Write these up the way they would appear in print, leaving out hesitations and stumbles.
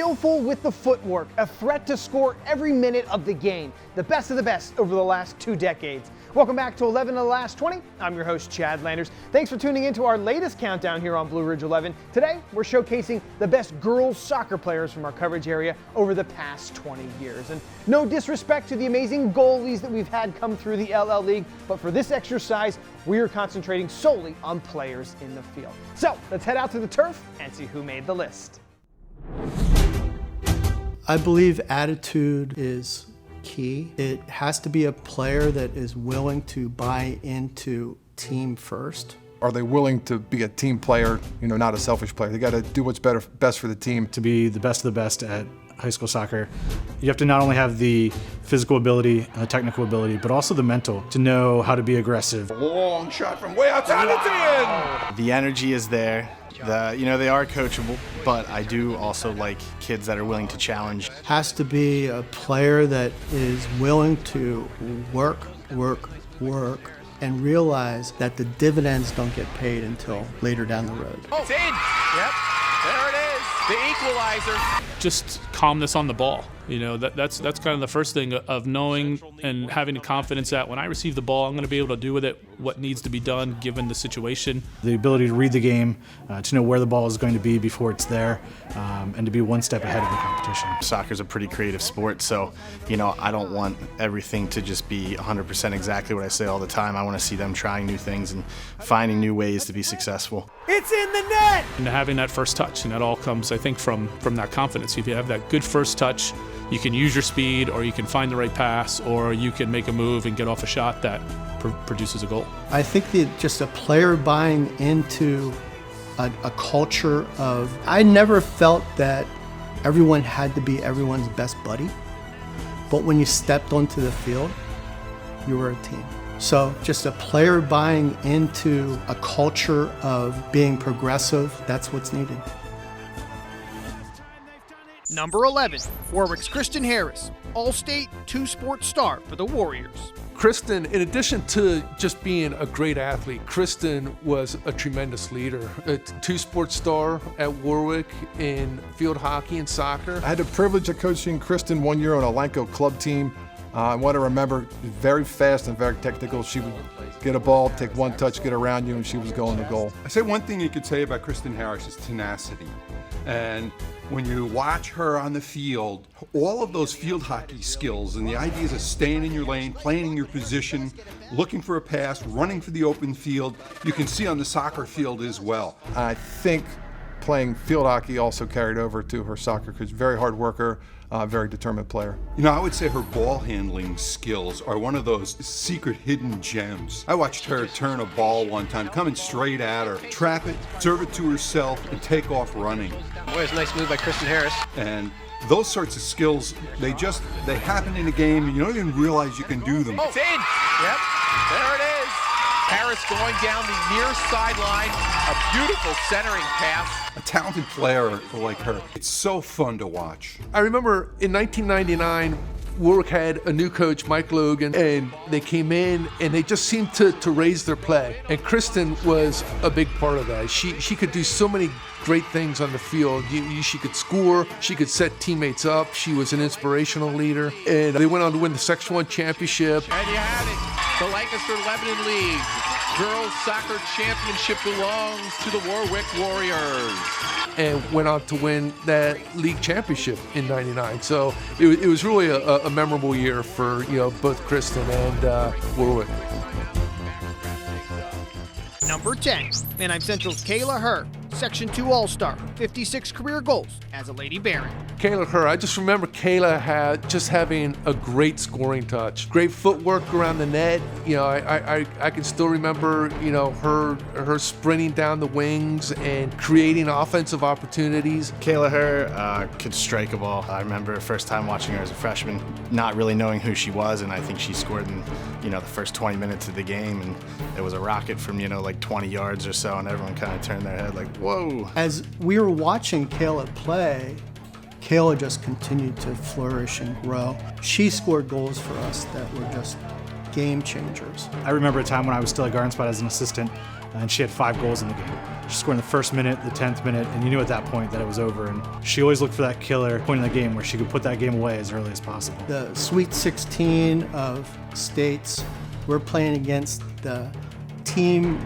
skillful with the footwork, a threat to score every minute of the game. The best of the best over the last 2 decades. Welcome back to 11 of the last 20. I'm your host, Chad Landers. Thanks for tuning in to our latest countdown here on Blue Ridge 11. Today, we're showcasing the best girls soccer players from our coverage area over the past 20 years. And no disrespect to the amazing goalies that we've had come through the LL League, but for this exercise, we are concentrating solely on players in the field. So, let's head out to the turf and see who made the list. I believe attitude is key. It has to be a player that is willing to buy into team first. Are they willing to be a team player, not a selfish player? They got to do what's best for the team. To be the best of the best at high school soccer, you have to not only have the physical ability, technical ability, but also the mental to know how to be aggressive. Long shot from way outside, it's in! The energy is there. They are coachable, but I do also like kids that are willing to challenge. Has to be a player that is willing to work, and realize that the dividends don't get paid until later down the road. Oh, it's in! Yep, there it is, the equalizer. Just calmness on the ball. That's kind of the first thing of knowing and having the confidence that when I receive the ball, I'm going to be able to do with it what needs to be done given the situation. The ability to read the game, to know where the ball is going to be before it's there, and to be one step ahead of the competition. Soccer's a pretty creative sport, so I don't want everything to just be 100% exactly what I say all the time. I want to see them trying new things and finding new ways to be successful. It's in the net! And having that first touch, and that all comes, I think, from that confidence. If you have that good first touch, you can use your speed, or you can find the right pass, or you can make a move and get off a shot that produces a goal. I think that just a player buying into a culture of, I never felt that everyone had to be everyone's best buddy, but when you stepped onto the field, you were a team. So just a player buying into a culture of being progressive, that's what's needed. Number 11, Warwick's Kristin Harris, All-State 2-sport star for the Warriors. Kristin, in addition to just being a great athlete, Kristin was a tremendous leader. A 2-sport star at Warwick in field hockey and soccer. I had the privilege of coaching Kristin 1 year on a Lanco club team. I want to remember, very fast and very technical. She would get a ball, take one touch, get around you, and she was going to goal. I say one thing you could say about Kristin Harris is tenacity. And when you watch her on the field, all of those field hockey skills and the ideas of staying in your lane, playing in your position, looking for a pass, running for the open field, you can see on the soccer field as well. I think playing field hockey also carried over to her soccer because very hard worker, very determined player. I would say her ball handling skills are one of those secret hidden gems. I watched her turn a ball one time, coming straight at her, trap it, serve it to herself, and take off running. Boy, it's a nice move by Kristin Harris. And those sorts of skills, they happen in a game and you don't even realize you can do them. It's in! Yep, there it is. Harris going down the near sideline, a beautiful centering pass. A talented player like her, it's so fun to watch. I remember in 1999, Warwick had a new coach, Mike Logan, and they came in and they just seemed to raise their play. And Kristin was a big part of that. She could do so many great things on the field. She could score, she could set teammates up, she was an inspirational leader. And they went on to win the Section 1 championship. And you have it. The Lancaster Lebanon League Girls Soccer Championship belongs to the Warwick Warriors. And went on to win that league championship in '99. So it was really a memorable year for both Kristin and Warwick. Number 10, Manheim Central's Kayla Hair, Section 2 All-Star, 56 career goals as a Lady Baron. Kayla Hair, I just remember Kayla having a great scoring touch, great footwork around the net. I can still remember, her sprinting down the wings and creating offensive opportunities. Kayla Hair could strike a ball. I remember the first time watching her as a freshman, not really knowing who she was, and I think she scored in, the first 20 minutes of the game, and it was a rocket from, like 20 yards or so, and everyone kind of turned their head like, whoa. As we were watching Kayla play, Kayla just continued to flourish and grow. She scored goals for us that were just game changers. I remember a time when I was still at Garden Spot as an assistant, and she had 5 goals in the game. She scored in the first minute, the 10th minute, and you knew at that point that it was over. And she always looked for that killer point in the game where she could put that game away as early as possible. The Sweet 16 of states, we're playing against the team,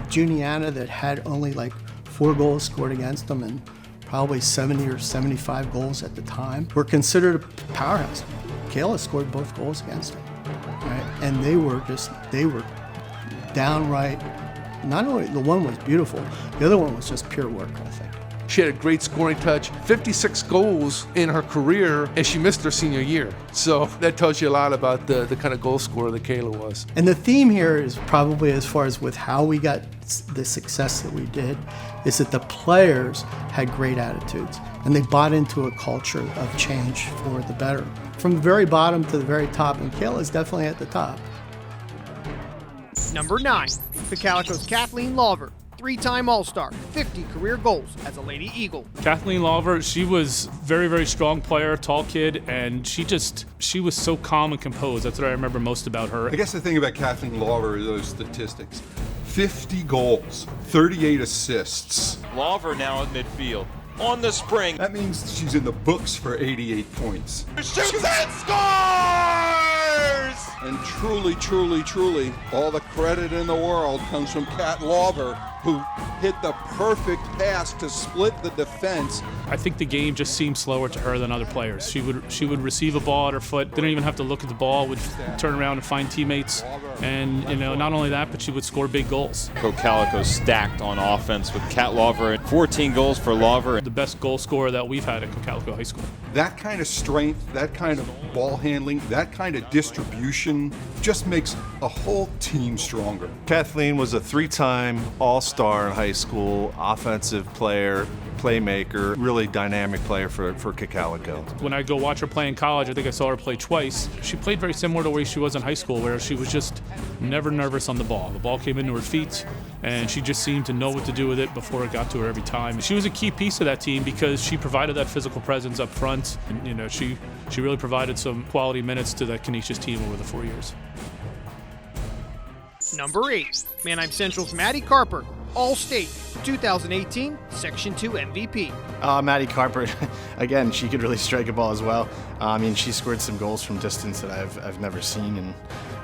Juniata, that had only like 4 goals scored against them and probably 70 or 75 goals at the time. We're considered a powerhouse. Kayla scored both goals against them, right? And they were downright. Not only the one was beautiful, the other one was just pure work, I think. She had a great scoring touch, 56 goals in her career, and she missed her senior year. So that tells you a lot about the kind of goal scorer that Kayla was. And the theme here is probably, as far as with how we got the success that we did, is that the players had great attitudes and they bought into a culture of change for the better. From the very bottom to the very top, and Kayla's definitely at the top. Number 9, Cocalico's Kathleen Lauper, 3-time All-Star, 50 career goals as a Lady Eagle. Kathleen Lauper, she was very, very strong player, tall kid, and she was so calm and composed. That's what I remember most about her. I guess the thing about Kathleen Lauper is those statistics. 50 goals, 38 assists. Lauper now at midfield. On the spring. That means she's in the books for 88 points. Shoots and scores! And truly, truly, truly, all the credit in the world comes from Kat Lauper, who hit the perfect pass to split the defense. I think the game just seemed slower to her than other players. She would receive a ball at her foot, didn't even have to look at the ball, would turn around and find teammates, and not only that, but she would score big goals. Cocalico stacked on offense with Kat Lauper, 14 goals for Lauper. The best goal scorer that we've had at Cocalico High School. That kind of strength, that kind of ball handling, that kind of distribution just makes a whole team stronger. Kathleen was a 3-time All-Star in high school, offensive player, playmaker, really dynamic player for Cocalico. When I go watch her play in college, I think I saw her play twice. She played very similar to where she was in high school, where she was just never nervous on the ball. The ball came into her feet, and she just seemed to know what to do with it before it got to her every time. She was a key piece of that team because she provided that physical presence up front, and she really provided some quality minutes to that Canisius team over the 4 years. Number 8, Manheim Central's Matty Carper, All-State, 2018 Section 2 MVP. Matty Carper, again, she could really strike a ball as well. She scored some goals from distance that I've never seen in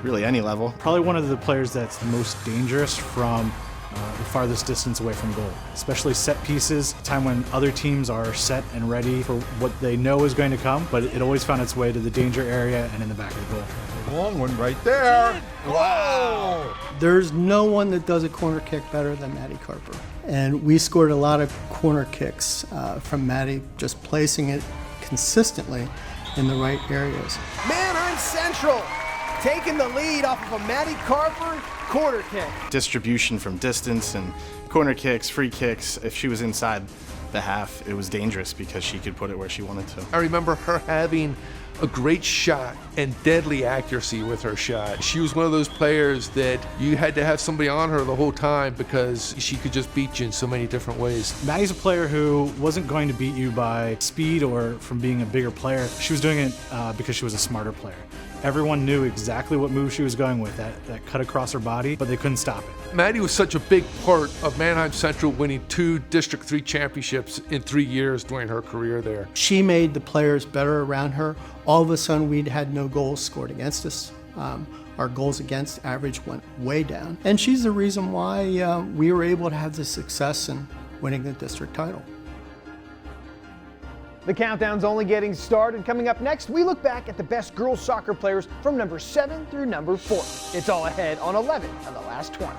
really any level. Probably one of the players that's the most dangerous from the farthest distance away from goal, especially set pieces, a time when other teams are set and ready for what they know is going to come, but it always found its way to the danger area and in the back of the goal. Long one right there. Wow. There's no one that does a corner kick better than Matty Carper. And we scored a lot of corner kicks from Matty, just placing it consistently in the right areas. Manheim Central taking the lead off of a Matty Carper corner kick. Distribution from distance and corner kicks, free kicks. If she was inside the half, it was dangerous because she could put it where she wanted to. I remember her having a great shot and deadly accuracy with her shot. She was one of those players that you had to have somebody on her the whole time because she could just beat you in so many different ways. Matty's a player who wasn't going to beat you by speed or from being a bigger player. She was doing it because she was a smarter player. Everyone knew exactly what move she was going with, that cut across her body, but they couldn't stop it. Matty was such a big part of Manheim Central winning 2 District 3 championships in 3 years during her career there. She made the players better around her. All of a sudden, we'd had no goals scored against us. Our goals against average went way down. And she's the reason why we were able to have the success in winning the district title. The countdown's only getting started. Coming up next, we look back at the best girls soccer players from number 7 through number 4. It's all ahead on 11 of the last 20.